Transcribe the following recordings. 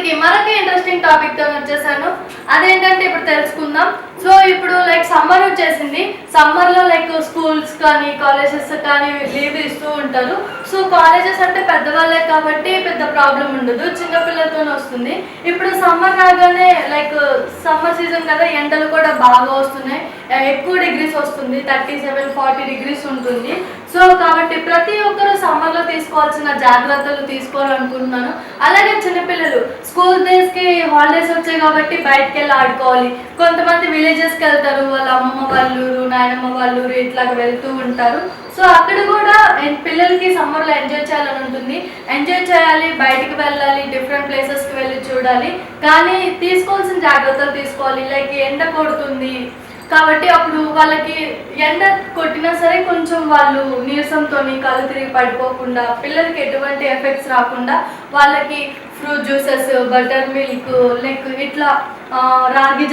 Topic మరొక interesting topic తో వచ్చేసాను. అదేంటంటే ఇప్పుడు తెలుసుకుందాం. సో ఇప్పుడు లైక్ సమ్మర్ వచ్చేసింది. సమ్మర్ లో లైక్ స్కూల్స్ కానీ కాలేజెస్ కానీ లీవ్ ఇస్తూ ఉంటారు. సో కాలేజెస్ అంటే పెద్దవాళ్ళే కాబట్టి పెద్ద ప్రాబ్లం ఉండదు, చిన్నపిల్లలతో వస్తుంది. ఇప్పుడు సమ్మర్ రాగానే లైక్ సమ్మర్ సీజన్ కదా, ఎండలు కూడా బాగా వస్తున్నాయి, ఎక్కువ డిగ్రీస్ వస్తుంది, 37-40 డిగ్రీస్ ఉంటుంది. సో కాబట్టి ప్రతి ఒక్కరు సమ్మర్లో తీసుకోవాల్సిన జాగ్రత్తలు తీసుకోవాలనుకుంటున్నాను. అలాగే చిన్నపిల్లలు స్కూల్ డేస్కి హాలిడేస్ వచ్చాయి కాబట్టి బయటకు వెళ్ళి ఆడుకోవాలి. కొంతమంది విలేజెస్కి వెళ్తారు, వాళ్ళ అమ్మమ్మ వాళ్ళ ఊరు, నాయనమ్మ వాళ్ళ ఊరు ఇట్లా వెళ్తూ ఉంటారు. సో అక్కడ కూడా పిల్లలకి సమ్మర్లో ఎంజాయ్ చేయాలని ఉంటుంది. ఎంజాయ్ చేయాలి, బయటికి వెళ్ళాలి, డిఫరెంట్ ప్లేసెస్కి వెళ్ళి చూడాలి. కానీ తీసుకోవాల్సిన జాగ్రత్తలు తీసుకోవాలి. లైక్ ఎండ కొడుతుంది కాబట్టి అప్పుడు వాళ్ళకి ఎండ కొట్టినా సరే కొంచెం వాళ్ళు నీరసంతో కళ్ళు తిరిగి పడిపోకుండా, పిల్లలకి ఎటువంటి ఎఫెక్ట్స్ రాకుండా వాళ్ళకి fruit juices, butter milk, like ఇట్లా రాగి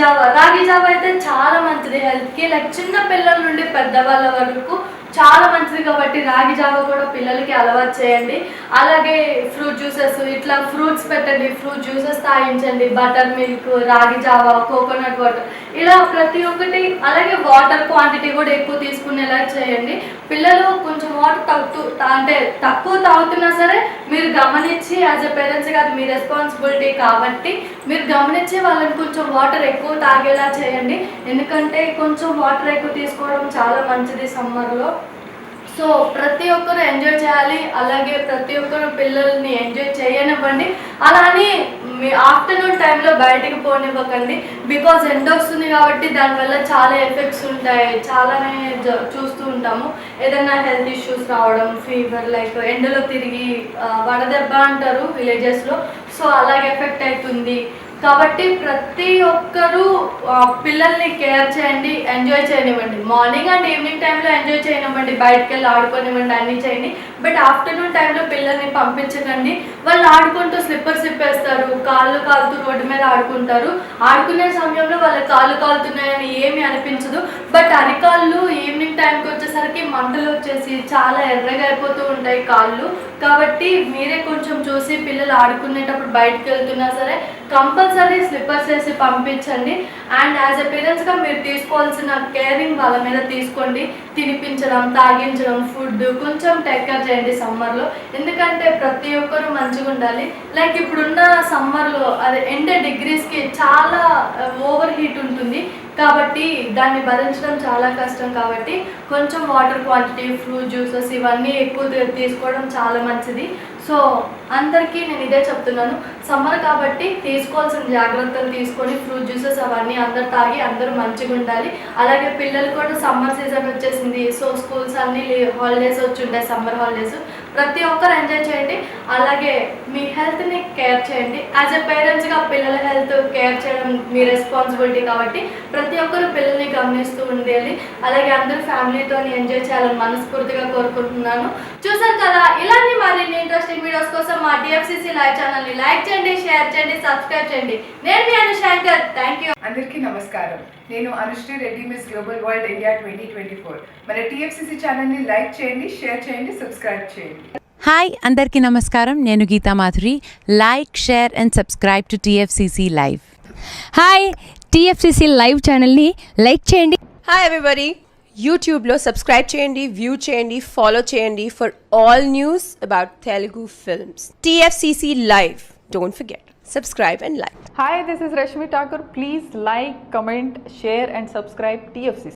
జావ అయితే చాలా మంచిది హెల్త్కి. లైక్ చిన్న పిల్లల నుండి పెద్దవాళ్ళ వరకు చాలా మంచిది కాబట్టి రాగి జావ కూడా పిల్లలకి అలవాటు చేయండి. అలాగే ఫ్రూట్ జ్యూసెస్, ఇట్లా ఫ్రూట్స్ పెట్టండి, ఫ్రూట్ జ్యూసెస్ తాగించండి, బటర్ మిల్క్, రాగి జావ, కోకోనట్ వాటర్, ఇలా ప్రతి ఒక్కటి. అలాగే వాటర్ క్వాంటిటీ కూడా ఎక్కువ తీసుకునేలా చేయండి. పిల్లలు కొంచెం వాటర్ తక్కువ తాగుతున్నా సరే మీరు గమనించి, యాజ్ ఎ పేరెంట్స్గా అది మీ రెస్పాన్సిబిలిటీ కాబట్టి మీరు గమనించి వాళ్ళని కొంచెం వాటర్ ఎక్కువ తాగేలా చేయండి. ఎందుకంటే కొంచెం వాటర్ ఎక్కువ తీసుకోవడం చాలా మంచిది సమ్మర్లో. సో ప్రతి ఒక్కరు ఎంజాయ్ చేయాలి. అలాగే ప్రతి ఒక్కరు పిల్లల్ని ఎంజాయ్ చేయనివ్వండి. అలానే మీ ఆఫ్టర్నూన్ టైంలో బయటికి పోనివ్వకండి. బికాజ్ ఎండ వస్తుంది కాబట్టి దానివల్ల చాలా ఎఫెక్ట్స్ ఉంటాయి, చాలానే చూస్తూ ఉంటాము. ఏదైనా హెల్త్ ఇష్యూస్ రావడం, ఫీవర్, లైక్ ఎండలో తిరిగి వడదెబ్బ అంటారు విలేజెస్లో. సో అలాగే ఎఫెక్ట్ అవుతుంది కాబట్టి ప్రతి ఒక్కరూ పిల్లల్ని కేర్ చేయండి, ఎంజాయ్ చేయనివ్వండి. మార్నింగ్ అండ్ ఈవినింగ్ టైంలో ఎంజాయ్ చేయనివ్వండి, బయటకు వెళ్ళి ఆడుకోనివ్వండి, అన్నీ చేయండి. బట్ ఆఫ్టర్నూన్ టైంలో పిల్లల్ని పంపించకండి. వాళ్ళు ఆడుకుంటూ స్లిప్పర్స్ ఇప్పేస్తారు, కాళ్ళు కాలుతూ రోడ్డు మీద ఆడుకుంటారు. ఆడుకునే సమయంలో వాళ్ళ కాళ్ళు కాలుతున్నాయని ఏమీ అనిపించదు. బట్ అరికాళ్ళు ఈవినింగ్ టైంకి వచ్చేసరికి మంటలు వచ్చేసి చాలా ఎర్రగా అయిపోతూ ఉంటాయి కాళ్ళు. కాబట్టి మీరే కొంచెం చూసి పిల్లలు ఆడుకునేటప్పుడు బయటకు వెళ్తున్నా సరే కంపల్సరీ స్లిప్పర్స్ వేసి పంపించండి. అండ్ యాజ్ ఎ పేరెంట్స్గా మీరు తీసుకోవాల్సిన కేరింగ్ వాళ్ళ మీద తీసుకోండి. తినిపించడం, తాగించడం, ఫుడ్ కొంచెం టేక్ కేర్ చేయండి సమ్మర్లో. ఎందుకంటే ప్రతి ఒక్కరూ మంచిగా ఉండాలి. లైక్ ఇప్పుడున్న సమ్మర్లో అది డిగ్రీస్కి చాలా ఓవర్ హీట్ ఉంటుంది కాబట్టి దాన్ని భరించడం చాలా కష్టం. కాబట్టి కొంచెం వాటర్ క్వాంటిటీ, ఫ్రూట్ జ్యూసెస్ ఇవన్నీ ఎక్కువ తీసుకోవడం చాలా మంచిది. సో అందరికీ నేను ఇదే చెప్తున్నాను, సమ్మర్ కాబట్టి తీసుకోవాల్సిన జాగ్రత్తలు తీసుకొని ఫ్రూట్ జ్యూసెస్ అవన్నీ అందరు తాగి అందరూ మంచిగా ఉండాలి. అలాగే పిల్లలు కూడా సమ్మర్ సీజన్ వచ్చేసింది. సో స్కూల్స్ అన్నీ హాలిడేస్ వచ్చి ఉంటాయి, సమ్మర్ హాలిడేస్. ప్రతి ఒక్కరు ఎంజాయ్ చేయండి. అలాగే మీ హెల్త్ని కేర్ చేయండి. యాజ్ ఎ పేరెంట్స్గా పిల్లల హెల్త్ కేర్ చేయడం మీ రెస్పాన్సిబిలిటీ కాబట్టి ప్రతి ఒక్కరు పిల్లల్ని గమనిస్తూ ఉండాలి. అలాగే అందరూ ఫ్యామిలీతో ఎంజాయ్ చేయాలని మనస్ఫూర్తిగా కోరుకుంటున్నాను. చూసారు కదా, ఇలాంటి మరిన్ని ఇంట్రెస్టింగ్ వీడియోస్ కోసం మా TFCC లైవ్ ఛానల్ని లైక్ చేయండి, షేర్ చేయండి, సబ్స్క్రైబ్ చేయండి. నేను మీ అనుశంకర్. Thank you. అందరికీ నమస్కారం. నేను Anushree Reddy, Miss Global World India 2024. మన TFCC ఛానల్ని లైక్ చేయండి, షేర్ చేయండి, సబ్స్క్రైబ్ చేయండి. హాయ్ అందరికీ నమస్కారం. నేను Geeta Madhuri. Like, share and subscribe to TFCC live. Hi, TFCC live ఛానల్ని లైక్ చేయండి. హాయ్ ఎవ్రీబడి, యూట్యూబ్లో సబ్స్క్రైబ్ చేయండి, వ్యూ చేయండి, ఫాలో చేయండి for all news about Telugu films. TFCC live. Don't forget, subscribe and like. Hi, this is Rashmi Thakur. Please like, comment, share and subscribe TFCC.